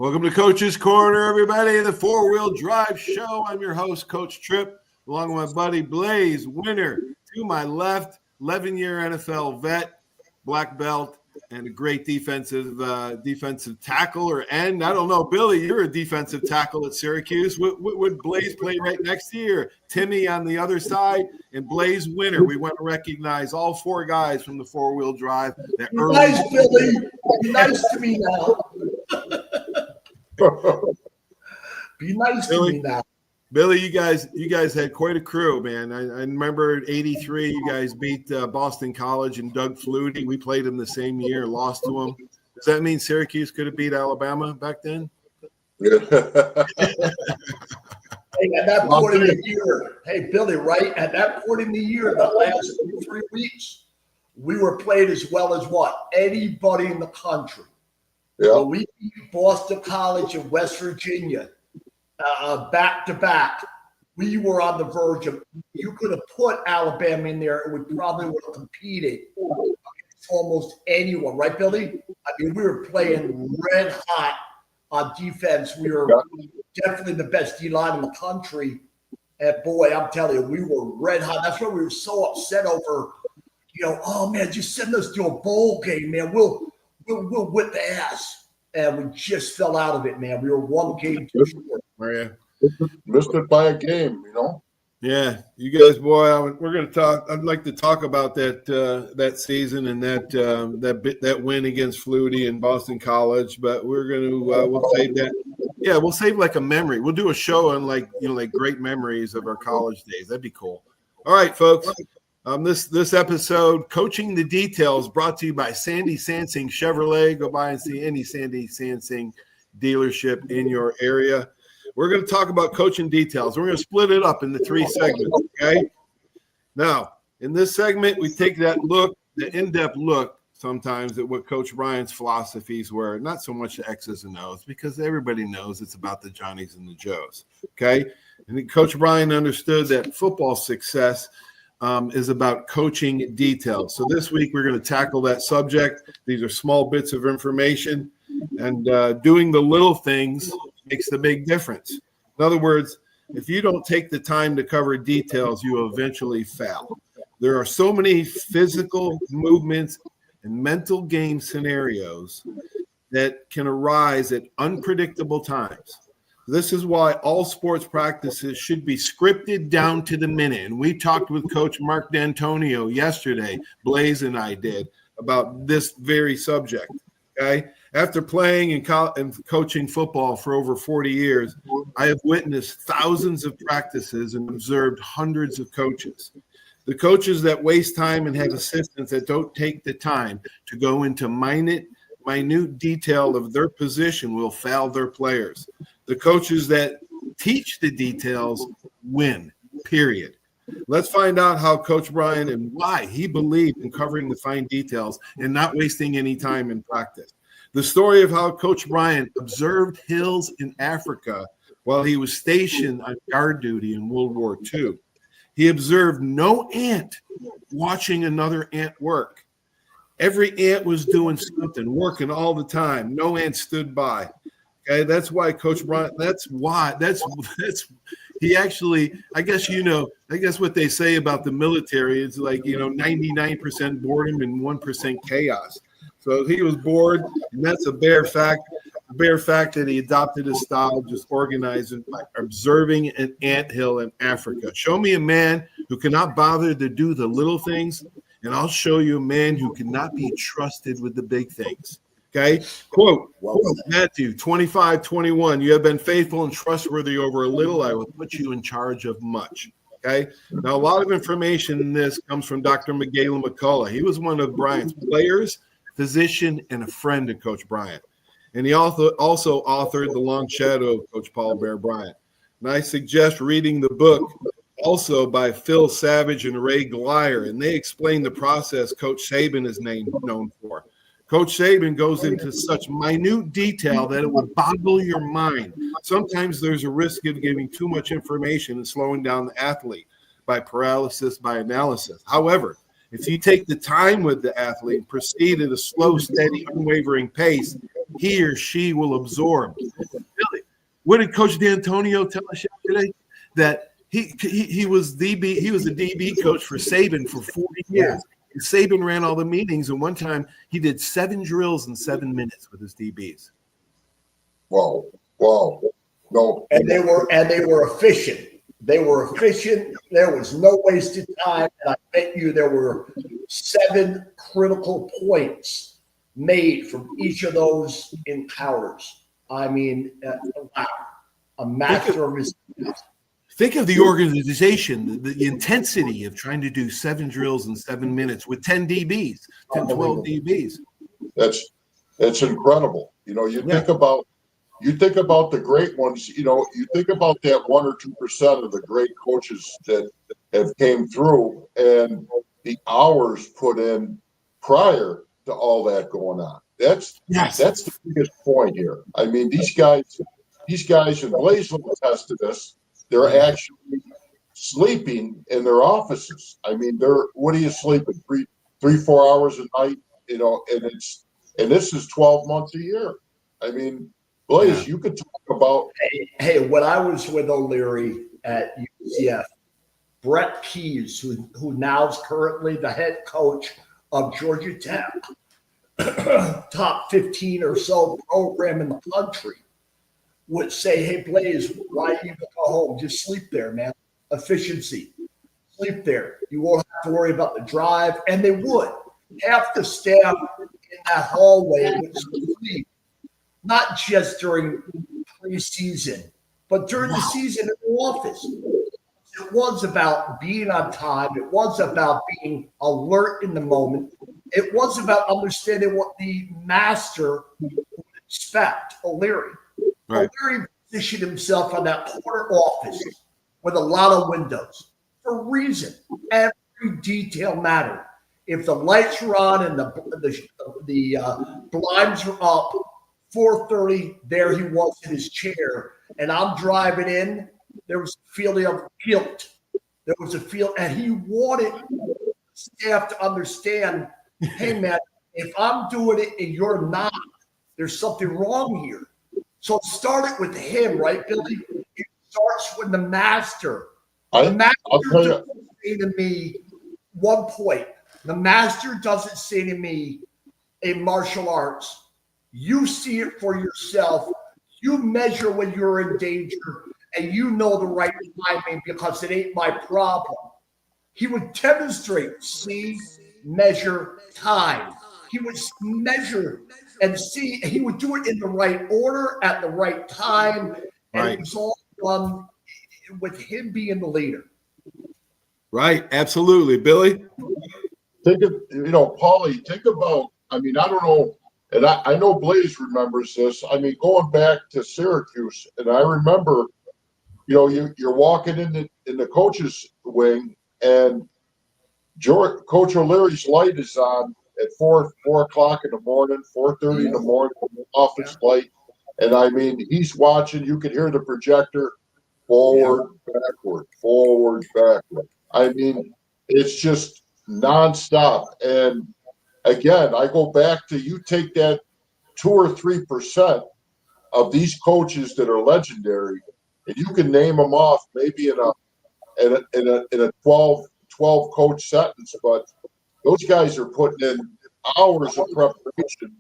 Welcome to Coach's Corner, everybody, the four-wheel drive show. I'm your host, Coach Tripp, along with my buddy Blaze Winter. To my left, 11-year NFL vet, black belt, and a great defensive tackle or end. I don't know, Billy, you're a defensive tackle at Syracuse. Would Blaze play right next to you? Or Timmy on the other side, and Blaze Winter. We want to recognize all four guys from the four-wheel drive. Nice, Billy. Be nice to me now. Be nice to me now. Billy, you guys had quite a crew, man. I remember '83, you guys beat Boston College and Doug Flutie. We played them the same year, lost to them. Does that mean Syracuse could have beat Alabama back then? Hey, at that point in the year, hey, Billy, right? At that point in the year, the last 3 weeks, we were played as well as what? Anybody in the country. Yeah. So we beat Boston College and West Virginia back to back. We were on the verge of, you could have put Alabama in there, and we probably would have competed against almost anyone, right, Billy? I mean, we were playing red hot on defense. We were definitely the best D-line in the country. And boy, I'm telling you, we were red hot. That's why we were so upset over, oh man, just send us to a bowl game, man. We'll whip the ass. And we just fell out of it, man. We were one game too short. Missed it by a game, Yeah, you guys, boy, we're going to talk. I'd like to talk about that season and that win against Flutie and Boston College. But we're going to we'll save that. Yeah, we'll save like a memory. We'll do a show on like great memories of our college days. That'd be cool. All right, folks. This episode, Coaching the Details, brought to you by Sandy Sansing Chevrolet. Go by and see any Sandy Sansing dealership in your area. We're going to talk about coaching details. We're going to split it up into 3 segments, okay? Now, in this segment, we take that in-depth look sometimes at what Coach Brian's philosophies were, not so much the X's and O's, because everybody knows it's about the Johnnies and the Joes, okay? And Coach Brian understood that football success is about coaching details. So this week we're going to tackle that subject. These are small bits of information, and doing the little things makes the big difference. In other words, if you don't take the time to cover details, you will eventually fail. There are so many physical movements and mental game scenarios that can arise at unpredictable times. This is why all sports practices should be scripted down to the minute. And we talked with Coach Mark D'Antonio yesterday, Blaze and I did, about this very subject, okay? After playing and coaching football for over 40 years, I have witnessed thousands of practices and observed hundreds of coaches. The coaches that waste time and have assistants that don't take the time to go into minute detail of their position will fail their players. The coaches that teach the details win, period. Let's find out how Coach Brian and why he believed in covering the fine details and not wasting any time in practice. The story of how Coach Brian observed hills in Africa while he was stationed on guard duty in World War II. He observed no ant watching another ant work. Every ant was doing something, working all the time. No ant stood by. Okay, that's why Coach Brian, he actually, I guess what they say about the military is like, 99% boredom and 1% chaos. So he was bored, and that's a bare fact that he adopted his style, just organizing by observing an anthill in Africa. Show me a man who cannot bother to do the little things, and I'll show you a man who cannot be trusted with the big things. Okay, quote, Matthew 25:21, you have been faithful and trustworthy over a little, I will put you in charge of much. Okay, now a lot of information in this comes from Dr. Michaela McCullough. He was one of Brian's players, physician, and a friend of Coach Brian. And he also authored The Long Shadow of Coach Paul Bear Bryant. And I suggest reading the book also by Phil Savage and Ray Glyer, and they explain the process Coach Saban is known for. Coach Saban goes into such minute detail that it would boggle your mind. Sometimes there's a risk of giving too much information and slowing down the athlete by paralysis by analysis. However, if you take the time with the athlete and proceed at a slow, steady, unwavering pace, he or she will absorb. Really, what did Coach D'Antonio tell us yesterday? That he was DB. He was a DB coach for Saban for 40 years. And Saban ran all the meetings, and one time he did 7 drills in 7 minutes with his DBs. Wow. No. And they were efficient. They were efficient. There was no wasted time. And I bet you there were 7 critical points made from each of those encounters. I mean, wow. A master of his. Think of the organization, the intensity of trying to do 7 drills in 7 minutes with 10 DBs, 10, 12 DBs. That's incredible. You think about the great ones. You think about that 1 or 2% of the great coaches that have came through and the hours put in prior to all that going on. That's the biggest point here. I mean, these guys, and Blaze will attest to this. They're actually sleeping in their offices. I mean, what are you sleeping? 3-4 hours a night, and this is 12 months a year. I mean, Blaze, you could talk about. Hey, when I was with O'Leary at UCF, Brett Keys, who now is currently the head coach of Georgia Tech, top 15 or so program in the country, would say, hey, Blaze, why do you go home? Just sleep there, man. Efficiency. Sleep there. You won't have to worry about the drive. And they would. Half the staff in that hallway would sleep, not just during preseason, but during the season in the office. It was about being on time. It was about being alert in the moment. It was about understanding what the master would expect, O'Leary. Right. O'Leary positioned himself on that corner office with a lot of windows for a reason. Every detail mattered. If the lights were on and the blinds were up, 4:30, there he was in his chair, and I'm driving in. There was a feeling of guilt. There was a feel, and he wanted staff to understand, hey, man, if I'm doing it and you're not, there's something wrong here. So it started with him, right, Billy? It starts with the master. The master doesn't say to me, one point, the master doesn't say to me in martial arts, you see it for yourself. You measure when you're in danger, and you know the right timing because it ain't my problem. He would demonstrate, see, measure, time. He would measure and see. He would do it in the right order at the right time. And it was all done with him being the leader. Right. Absolutely. Billy? Think of, Paulie, think about, I mean, I don't know, and I know Blaze remembers this. I mean, going back to Syracuse, and I remember, you're walking in the coach's wing, and Coach O'Leary's light is on at 4 o'clock in the morning, 4:30 in the morning, office light. And I mean, he's watching, you can hear the projector forward, backward. I mean, it's just nonstop. And again, I go back to, you take that 2 or 3% of these coaches that are legendary, and you can name them off maybe in a 12 coach sentence, but those guys are putting in hours of preparation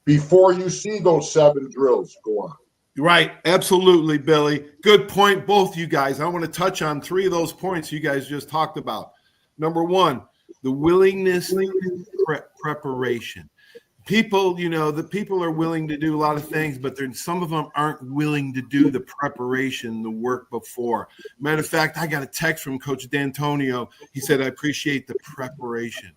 before you see those 7 drills go on. Right. Absolutely, Billy. Good point, both you guys. I want to touch on 3 of those points you guys just talked about. Number 1, the willingness preparation. People, the people are willing to do a lot of things, but some of them aren't willing to do the preparation, the work before. Matter of fact, I got a text from Coach D'Antonio. He said, I appreciate the preparation.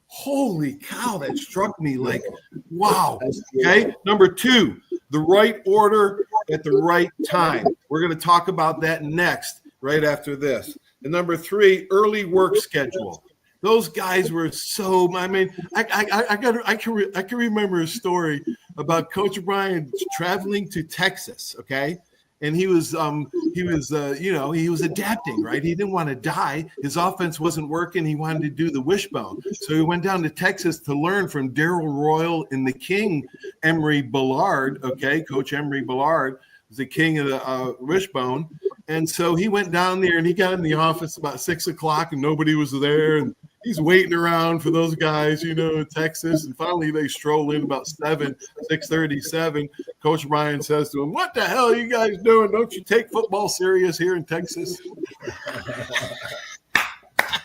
Holy cow, that struck me like, wow. Okay. Number 2, the right order at the right time. We're going to talk about that next, right after this. And number 3, early work schedule. Those guys were so. I mean, I can remember a story about Coach Bryan traveling to Texas, okay, and he was adapting, right? He didn't want to die. His offense wasn't working. He wanted to do the wishbone. So he went down to Texas to learn from Darrell Royal and the king, Emery Ballard. Okay, Coach Emery Ballard was the king of the wishbone. And so he went down there and he got in the office about 6 o'clock and nobody was there. And he's waiting around for those guys, in Texas. And finally they stroll in about 6:37. Coach Ryan says to him, "What the hell are you guys doing? Don't you take football serious here in Texas?"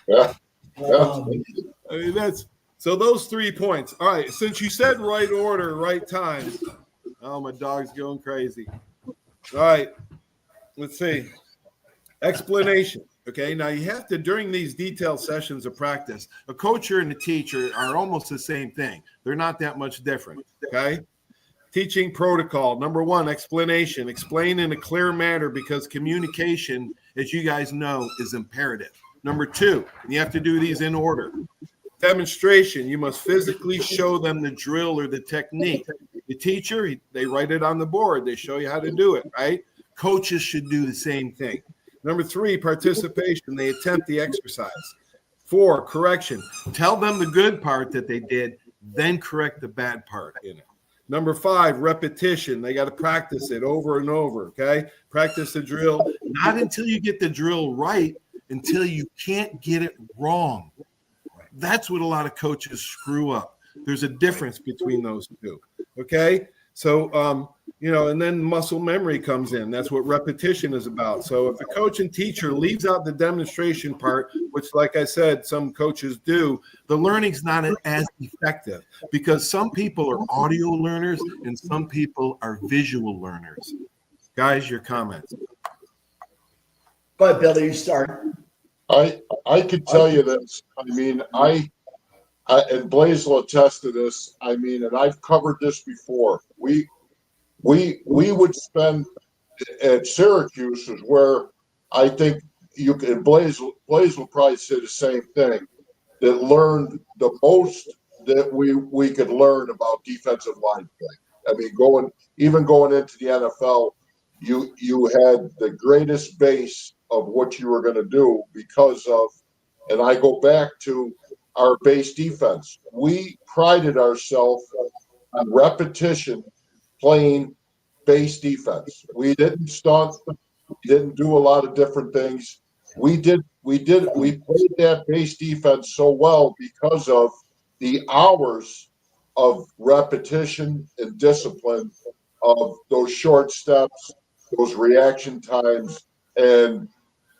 Yeah. I mean, so those 3 points. All right. Since you said right order, right time. Oh, my dog's going crazy. All right. Let's see. Explanation. Okay. Now you have to, during these detailed sessions of practice, a coach and a teacher are almost the same thing. They're not that much different. Okay. Teaching protocol. Number 1, explanation. Explain in a clear manner because communication, as you guys know, is imperative. Number 2, and you have to do these in order. Demonstration. You must physically show them the drill or the technique. The teacher, they write it on the board. They show you how to do it, right? Coaches should do the same thing. Number 3, participation. They attempt the exercise. 4, correction. Tell them the good part that they did, then correct the bad part in it. Number 5, repetition. They got to practice it over and over, okay? Practice the drill. Not until you get the drill right, until you can't get it wrong. That's what a lot of coaches screw up. There's a difference between those two, okay? So, and then muscle memory comes in. That's what repetition is about. So if a coach and teacher leaves out the demonstration part, which, like I said, some coaches do, the learning's not as effective because some people are audio learners and some people are visual learners. Guys, your comments. Go ahead, Billy, you start. I could tell you this. I mean, I and Blaze will attest to this. I mean, and I've covered this before. We would spend at Syracuse is where I think you can. Blaze will probably say the same thing. That learned the most that we could learn about defensive line play. I mean, going into the NFL, you had the greatest base of what you were going to do because of, and I go back to our base defense. We prided ourselves on repetition playing base defense. We didn't stunt. We didn't do a lot of different things. We played that base defense so well because of the hours of repetition and discipline of those short steps, those reaction times, and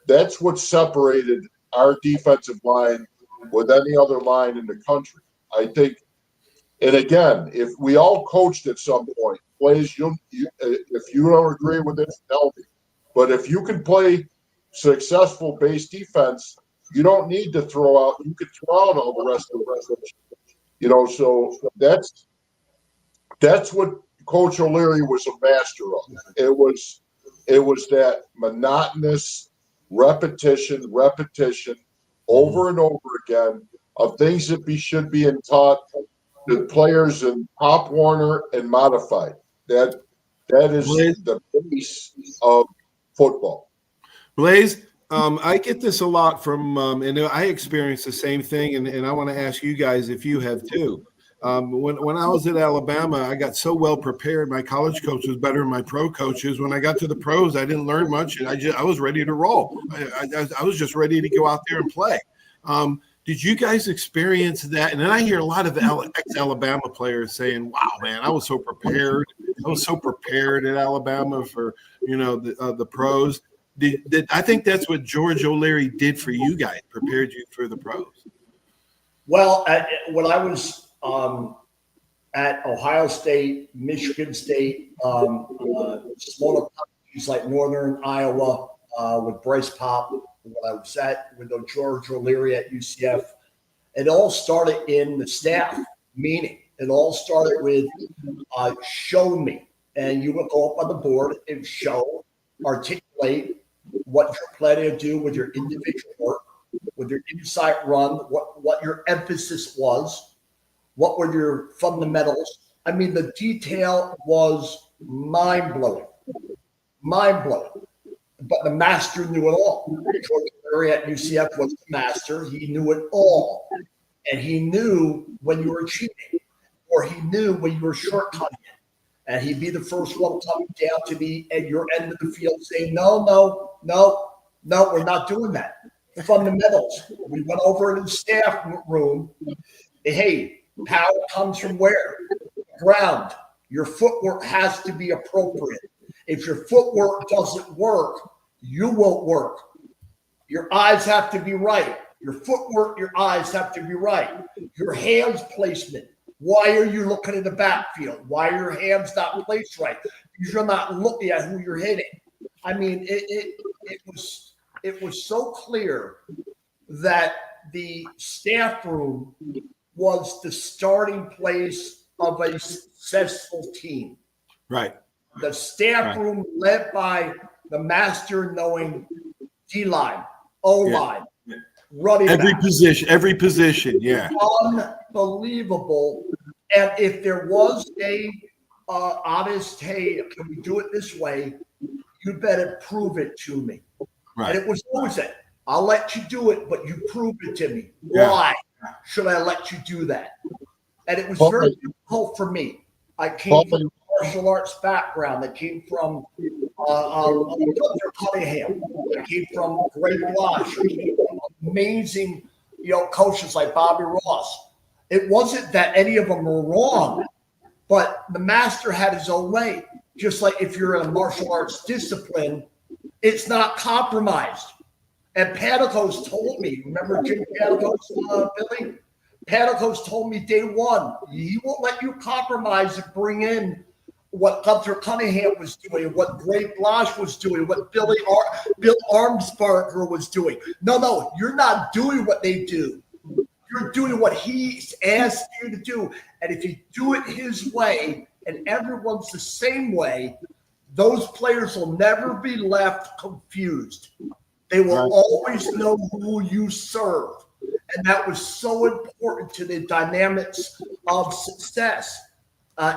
that's what separated our defensive line with any other line in the country. I think, and again, if we all coached at some point, Blaze, if you don't agree with this, tell me. But if you can play successful base defense, you don't need to throw out. You can throw out all the rest of it. So that's what Coach O'Leary was a master of. It was that monotonous repetition over and over again of things that should be taught to players in Pop Warner and modified. That is the base of football. Blaze, I get this a lot from, and I experience the same thing, and I want to ask you guys if you have too. When I was at Alabama, I got so well prepared. My college coach was better than my pro coaches. When I got to the pros, I didn't learn much, and I was ready to roll. I was just ready to go out there and play. Did you guys experience that? And then I hear a lot of ex-Alabama players saying, "Wow, man, I was so prepared. I was so prepared at Alabama for the pros." I think that's what George O'Leary did for you guys, prepared you for the pros. Well, when I was at Ohio State, Michigan State, smaller colleges like Northern Iowa with Bryce Pop, when I was with George O'Leary at UCF, it all started in the staff meeting. It all started with show me. And you would go up on the board and articulate what you're planning to do with your individual work, with your inside run, what your emphasis was, what were your fundamentals. I mean, the detail was mind-blowing. mind blowing. But the master knew it all. George Larry at UCF was the master. He knew it all. And he knew when you were cheating, or he knew when you were shortcutting it. And he'd be the first one coming down to your end of the field saying, no, we're not doing that. Fundamentals. We went over in the staff room. Hey, power comes from where? Ground. Your footwork has to be appropriate. If your footwork doesn't work, you won't work. Your eyes have to be right. Your footwork, your eyes have to be right. Your hands placement. Why are you looking at the backfield? Why are your hands not placed right? Because you're not looking at who you're hitting. I mean, it was so clear that the staff room was the starting place of a successful team. Right. The staff room led by the master knowing D-line, O-line, running back. Every position, yeah. Unbelievable. And if there was a honest, hey, can we do it this way? You better prove it to me. Right. And it was always that. I'll let you do it, but you prove it to me. Yeah. Why should I let you do that? And it was very difficult for me. I came from a martial arts background. I came from Dr. Cunningham. I came from Greg Blash. I came from amazing, coaches like Bobby Ross. It wasn't that any of them were wrong, but the master had his own way. Just like if you're in a martial arts discipline, it's not compromised. And Panicos told me, remember Jim Panicos, Billy? Panicos told me day one, he won't let you compromise and bring in what Gunther Cunningham was doing, what Greg Blash was doing, what Bill Armsparger was doing. No, you're not doing what they do. You're doing what he's asked you to do. And if you do it his way and everyone's the same way, those players will never be left confused. They will always know who you serve. And that was so important to the dynamics of success,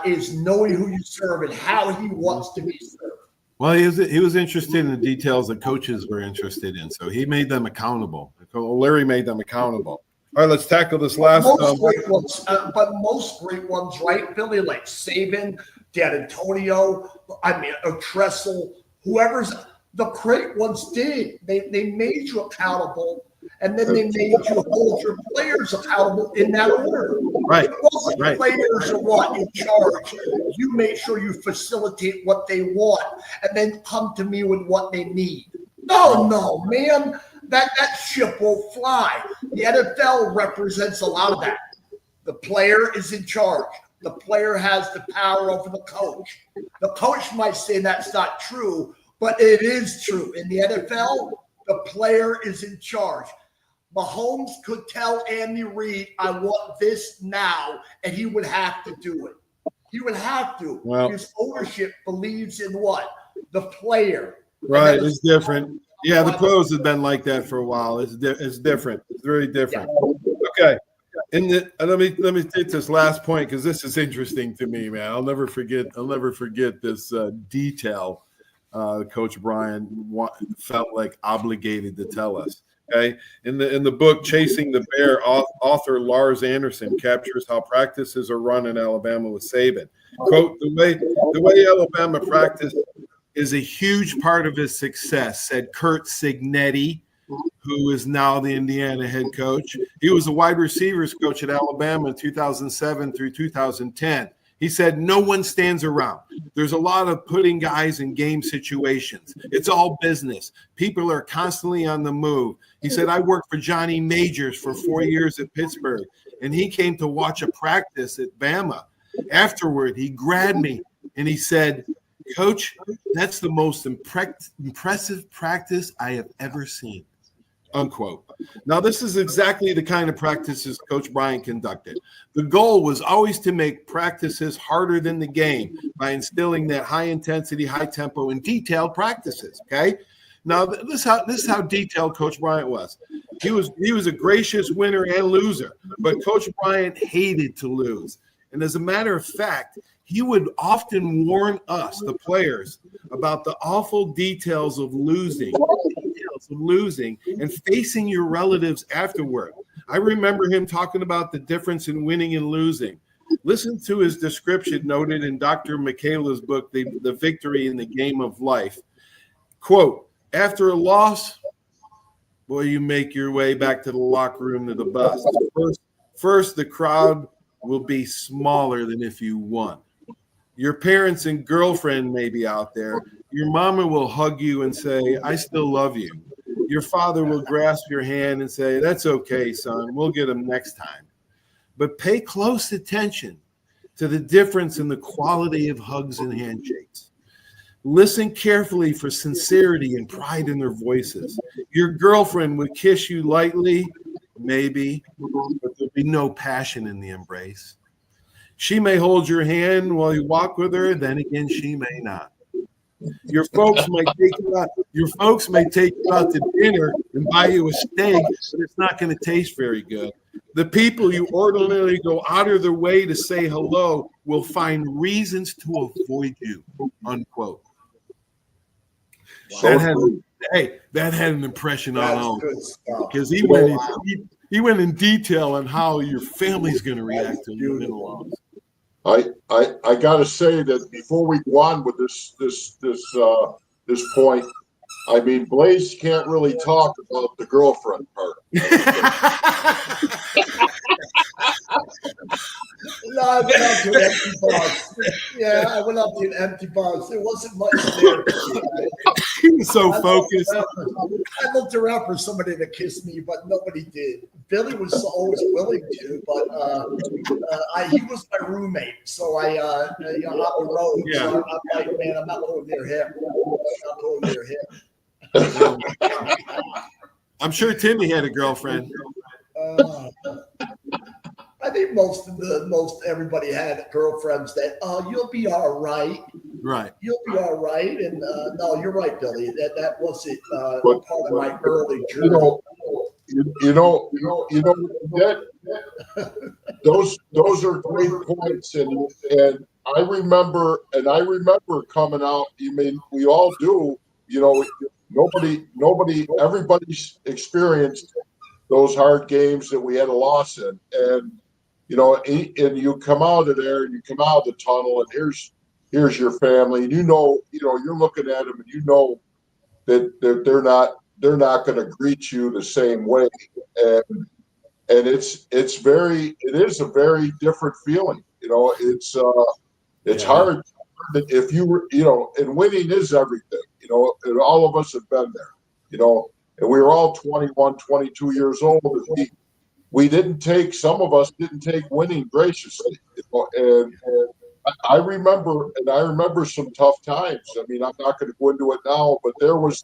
is knowing who you serve and how he wants to be served. Well, he was interested in the details that coaches were interested in, so he made them accountable. Larry made them accountable. All right, let's tackle this last. But most great ones, right, Billy, like Saban, D'Antonio, Tressel, whoever's the great ones did. They made you accountable, and then they made you hold your players accountable in that order. Right. It wasn't players are what in charge. You make sure you facilitate what they want, and then come to me with what they need. No, man. That ship will fly. The NFL represents a lot of that. The player is in charge. The player has the power over the coach. The coach might say that's not true, but it is true. In the NFL, the player is in charge. Mahomes could tell Andy Reid, I want this now, and he would have to do it. He would have to. Well, his ownership believes in what? The player. Right, it's different. Yeah, the pros have been like that for a while. It's different. It's very different. Yeah. Okay. Let me take this last point because this is interesting to me, man. I'll never forget this detail. Coach Brian felt like obligated to tell us. Okay. In the book Chasing the Bear, author Lars Anderson captures how practices are run in Alabama with Saban. Quote, the way Alabama practiced is a huge part of his success, said Curt Cignetti, who is now the Indiana head coach. He was a wide receivers coach at Alabama in 2007 through 2010. He said, no one stands around. There's a lot of putting guys in game situations. It's all business. People are constantly on the move. He said, I worked for Johnny Majors for 4 years at Pittsburgh, and he came to watch a practice at Bama. Afterward, he grabbed me, and he said, Coach, that's the most impressive practice I have ever seen, unquote. Now, this is exactly the kind of practices Coach Brian conducted. The goal was always to make practices harder than the game by instilling that high intensity, high tempo, and detailed practices, okay? Now, this is how detailed Coach Bryant was. He was a gracious winner and loser, but Coach Bryant hated to lose. And as a matter of fact, he would often warn us, the players, about the awful details of losing and facing your relatives afterward. I remember him talking about the difference in winning and losing. Listen to his description noted in Dr. Michaela's book, The Victory in the Game of Life. Quote, after a loss, boy, you make your way back to the locker room to the bus. First, the crowd will be smaller than if you won. Your parents and girlfriend may be out there. Your mama will hug you and say, I still love you. Your father will grasp your hand and say, that's okay, son. We'll get him next time. But pay close attention to the difference in the quality of hugs and handshakes. Listen carefully for sincerity and pride in their voices. Your girlfriend would kiss you lightly, maybe, but there'll be no passion in the embrace. She may hold your hand while you walk with her, then again, she may not. Your folks may take you out to dinner and buy you a steak, but it's not going to taste very good. The people you ordinarily go out of their way to say hello will find reasons to avoid you, unquote. So That had an impression on all because he went in detail on how your family's going to react to you in a loss. I gotta say that before we go on with this point, I mean, Blaze can't really talk about the girlfriend part. No, I went up to an empty box. Yeah, I went up to an empty box. There wasn't much there. He was so focused. I looked around for somebody to kiss me, but nobody did. Billy was always willing to, but he was my roommate, so I on the road. Yeah. So I'm like, man, I'm not going near him. I'm not going near him. I'm sure Timmy had a girlfriend. I think most everybody had girlfriends that you'll be all right. Right. You'll be all right. And no, you're right, Billy. That wasn't part of my early journey. Those are great points, and I remember coming out. You mean we all do? Everybody's experienced those hard games that we had a loss in, and you come out of there, and you come out of the tunnel, and here's your family, and you're looking at them, and you know that they're not going to greet you the same way, and it is a very different feeling. It's hard if you were, and winning is everything, and all of us have been there, and we were all 21, 22 years old. And some of us didn't take winning graciously, and I remember some tough times. I mean, I'm not going to go into it now, but there was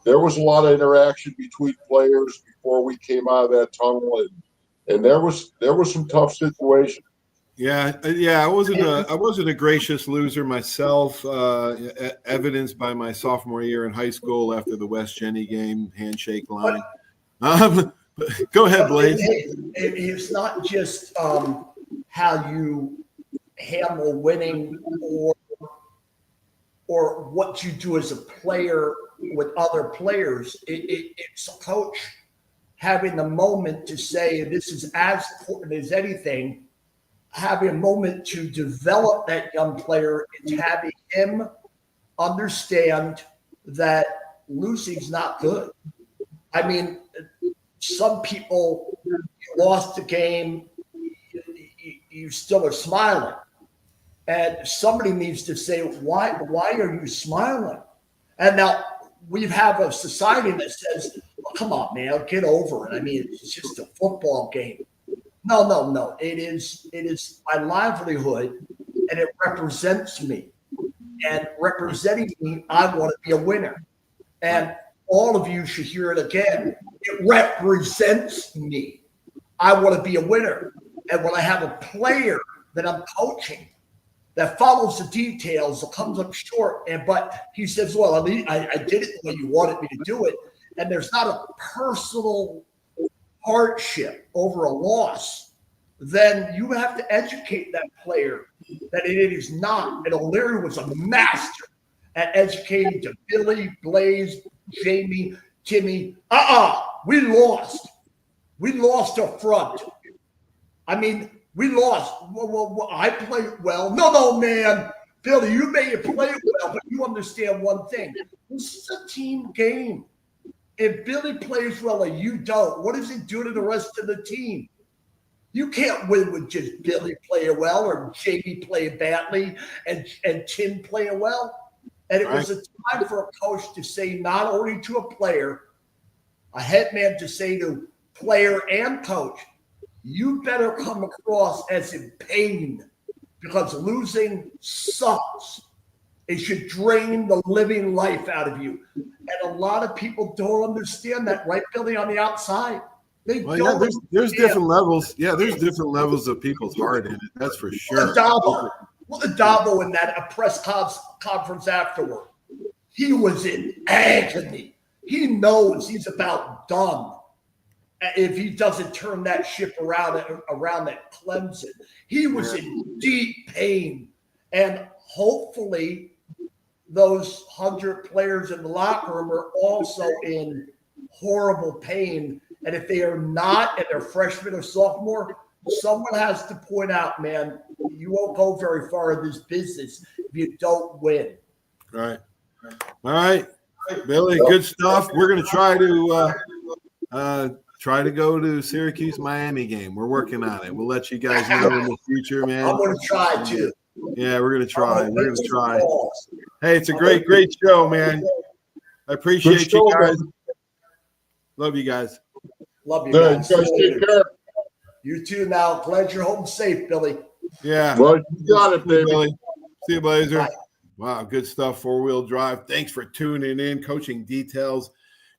a lot of interaction between players before we came out of that tunnel, and there was some tough situations. Yeah. I wasn't a gracious loser myself, evidenced by my sophomore year in high school after the West Jenny game handshake line. Go ahead, Blaze. It's not just how you handle winning or what you do as a player with other players. It's a coach having the moment to say, and this is as important as anything, having a moment to develop that young player and having him understand that losing's not good. I mean, some people, you lost the game, you still are smiling. And somebody needs to say, why are you smiling? And now we have a society that says, well, come on, man, get over it. I mean, it's just a football game. No. It is my livelihood, and it represents me. And representing me, I want to be a winner. And all of you should hear it again. It represents me. I want to be a winner. And when I have a player that I'm coaching that follows the details, that comes up short, but he says, well, I mean, I did it the way you wanted me to do it. And there's not a personal hardship over a loss. then you have to educate that player that it is not. And O'Leary was a master at educating to Billy, Blaze, Jamie, Timmy. We lost. We lost up front. I mean, we lost. Well, I played well. No, man. Billy, you may have played well, but you understand one thing. This is a team game. If Billy plays well and you don't, what does it do to the rest of the team? You can't win with just Billy playing well or Jamie playing badly and Tim playing well. And it was a time for a coach to say not only to a player, a head man to say to player and coach, you better come across as in pain because losing sucks. It should drain the living life out of you. And a lot of people don't understand that, right, Billy, on the outside? There's different levels. Yeah, there's different levels of people's heart in it. That's for sure. Adabo in that press conference afterward, he was in agony. He knows he's about done if he doesn't turn that ship around at Clemson. He was in deep pain. And hopefully those 100 players in the locker room are also in horrible pain. And if they are not, and they're freshman or sophomore, someone has to point out, man, you won't go very far in this business if you don't win. Right. All right, Billy, good stuff. We're going to try to go to Syracuse Miami game. We're working on it. We'll let you guys know in the future, man. I'm going to try too. Yeah, we're going to try. We're going to try. Hey, it's a great show, man. I appreciate you guys. Love you guys. Love you guys. Take care. You too now. Glad you're home safe, Billy. Yeah. Well, you got it, baby. Billy. See you, Blazer. Bye. Wow, good stuff. 4-wheel drive. Thanks for tuning in. Coaching details.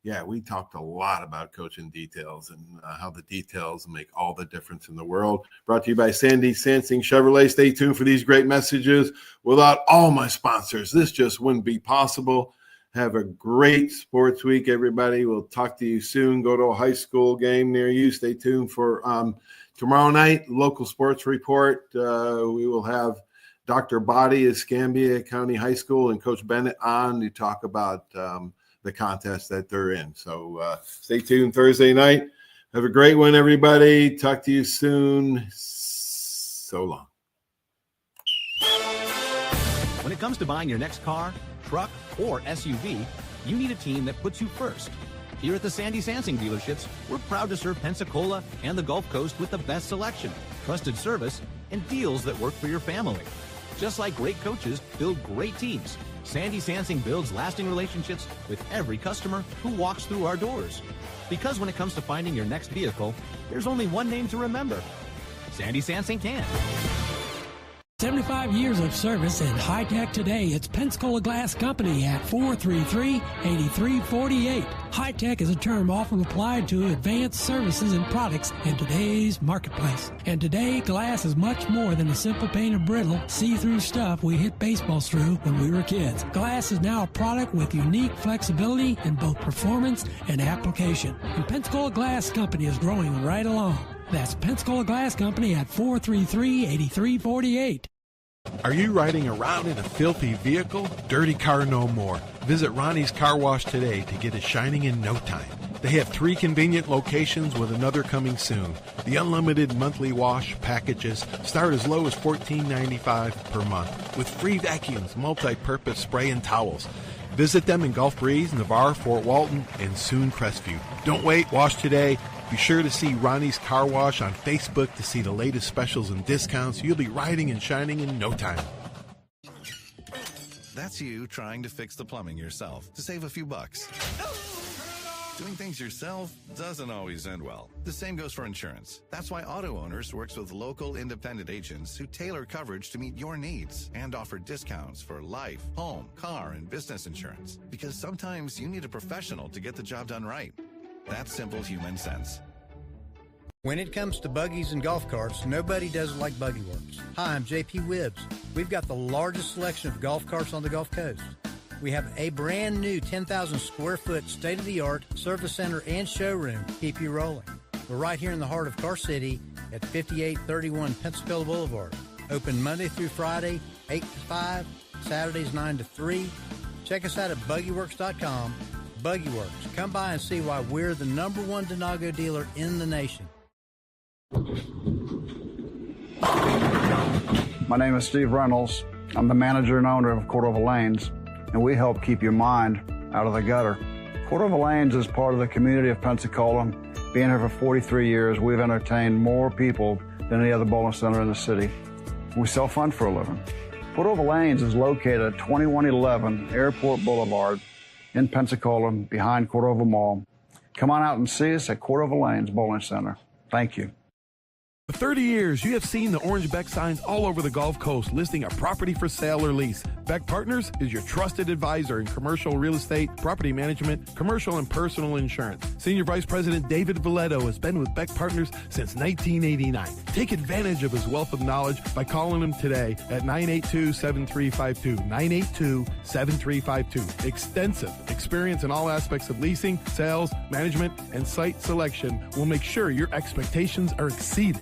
Yeah, we talked a lot about coaching details and how the details make all the difference in the world. Brought to you by Sandy Sansing Chevrolet. Stay tuned for these great messages. Without all my sponsors, this just wouldn't be possible. Have a great sports week, everybody. We'll talk to you soon. Go to a high school game near you. Stay tuned for tomorrow night, local sports report. We will have Dr. Body of Escambia County High School and Coach Bennett on to talk about the contest that they're in. So stay tuned Thursday night. Have a great one, everybody. Talk to you soon. So long. When it comes to buying your next car, truck, or SUV, you need a team that puts you first. Here at the Sandy Sansing dealerships, we're proud to serve Pensacola and the Gulf Coast with the best selection, trusted service, and deals that work for your family. Just like great coaches build great teams, Sandy Sansing builds lasting relationships with every customer who walks through our doors. Because when it comes to finding your next vehicle, there's only one name to remember. Sandy Sansing can. 75 years of service in high tech today. It's Pensacola Glass Company at 433-8348. High tech is a term often applied to advanced services and products in today's marketplace. And today, glass is much more than a simple painted brittle, see-through stuff we hit baseballs through when we were kids. Glass is now a product with unique flexibility in both performance and application. And Pensacola Glass Company is growing right along. That's Pensacola Glass Company at 433-8348. Are you riding around in a filthy vehicle? Dirty car no more. Visit Ronnie's Car Wash today to get it shining in no time. They have 3 convenient locations with another coming soon. The unlimited monthly wash packages start as low as $14.95 per month with free vacuums, multi-purpose spray and towels. Visit them in Gulf Breeze, Navarre, Fort Walton, and soon Crestview. Don't wait, wash today. Be sure to see Ronnie's Car Wash on Facebook to see the latest specials and discounts. You'll be riding and shining in no time. That's you trying to fix the plumbing yourself to save a few bucks. Doing things yourself doesn't always end well. The same goes for insurance. That's why Auto Owners works with local independent agents who tailor coverage to meet your needs and offer discounts for life, home, car, and business insurance. Because sometimes you need a professional to get the job done right. That's simple human sense. When it comes to buggies and golf carts, nobody does it like Buggy Works. Hi, I'm JP Wibbs. We've got the largest selection of golf carts on the Gulf Coast. We have a brand new 10,000 square foot state-of-the-art service center and showroom to keep you rolling. We're right here in the heart of Car City at 5831 Pensacola Boulevard. Open Monday through Friday, 8 to 5, Saturdays 9 to 3. Check us out at BuggyWorks.com. BuggyWorks. Come by and see why we're the #1 Denago dealer in the nation. My name is Steve Reynolds. I'm the manager and owner of Cordova Lanes, and we help keep your mind out of the gutter. Cordova Lanes is part of the community of Pensacola. Being here for 43 years, we've entertained more people than any other bowling center in the city. We sell fun for a living. Cordova Lanes is located at 2111 Airport Boulevard in Pensacola, behind Cordova Mall. Come on out and see us at Cordova Lanes Bowling Center. Thank you. For 30 years, you have seen the orange Beck signs all over the Gulf Coast listing a property for sale or lease. Beck Partners is your trusted advisor in commercial real estate, property management, commercial and personal insurance. Senior Vice President David Valletto has been with Beck Partners since 1989. Take advantage of his wealth of knowledge by calling him today at 982-7352, 982-7352. Extensive experience in all aspects of leasing, sales, management, and site selection will make sure your expectations are exceeded.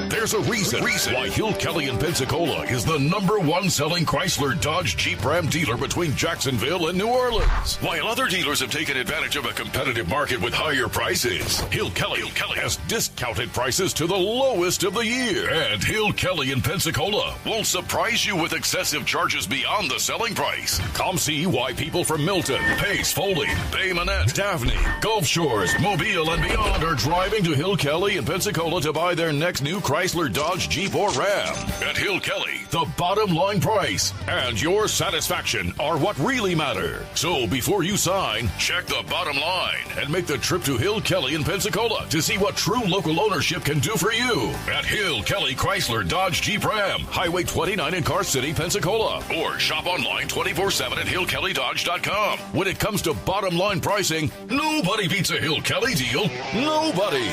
There's a reason why Hill Kelly in Pensacola is the #1 selling Chrysler Dodge Jeep Ram dealer between Jacksonville and New Orleans. While other dealers have taken advantage of a competitive market with higher prices, Hill Kelly has discounted prices to the lowest of the year. And Hill Kelly in Pensacola won't surprise you with excessive charges beyond the selling price. Come see why people from Milton, Pace, Foley, Bay Minette, Daphne, Gulf Shores, Mobile, and beyond are driving to Hill Kelly in Pensacola to buy their next new Chrysler, Dodge, Jeep, or Ram. At Hill Kelly, the bottom line price and your satisfaction are what really matter. So before you sign, check the bottom line and make the trip to Hill Kelly in Pensacola to see what true local ownership can do for you. At Hill Kelly Chrysler, Dodge, Jeep, Ram, Highway 29 in Car City, Pensacola. Or shop online 24/7 at HillKellyDodge.com. When it comes to bottom line pricing, nobody beats a Hill Kelly deal. Nobody.